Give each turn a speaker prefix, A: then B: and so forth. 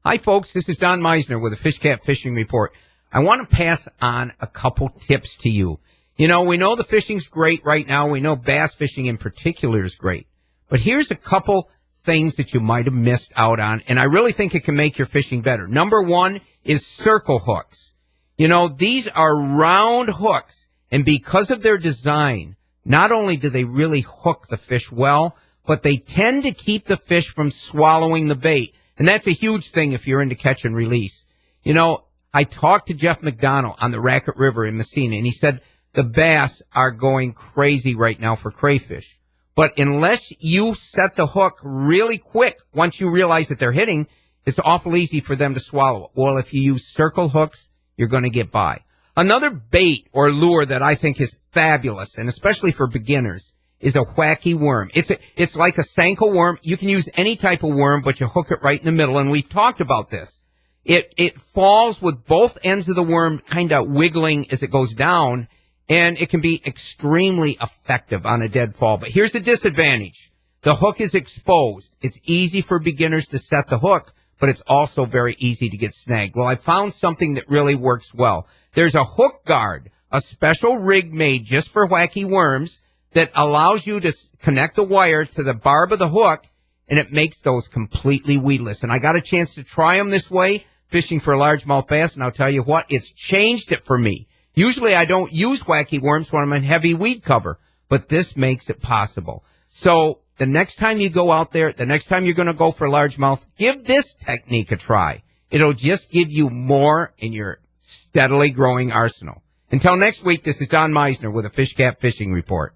A: Hi, folks. This is Don Meisner with a Fishcap Fishing Report. I want to pass on a couple tips to you. You know, we know the fishing's great right now. We know bass fishing in particular is great. But here's a couple things that you might have missed out on, and I really think it can make your fishing better. Number one is circle hooks. You know, these are round hooks, and because of their design, not only do they really hook the fish well, but they tend to keep the fish from swallowing the bait. And that's a huge thing if you're into catch and release. You know, I talked to Jeff McDonald on the Racket River in Messina, and he said the bass are going crazy right now for crayfish. But unless you set the hook really quick, once you realize that they're hitting, it's awful easy for them to swallow it. Well, if you use circle hooks, you're going to get by. Another bait or lure that I think is fabulous, and especially for beginners, is a wacky worm. It's like a Sanko worm. You can use any type of worm, but you hook it right in the middle, and we've talked about this. It falls with both ends of the worm kind of wiggling as it goes down, and it can be extremely effective on a dead fall. But here's the disadvantage. The hook is exposed. It's easy for beginners to set the hook, but it's also very easy to get snagged. Well, I found something that really works well. There's a hook guard, a special rig made just for wacky worms, that allows you to connect the wire to the barb of the hook, and it makes those completely weedless. And I got a chance to try them this way, fishing for largemouth bass, and I'll tell you what, it's changed it for me. Usually I don't use wacky worms when I'm in heavy weed cover, but this makes it possible. So the next time you go out there, the next time you're going to go for largemouth, give this technique a try. It'll just give you more in your steadily growing arsenal. Until next week, this is Don Meisner with a Fishcap Fishing Report.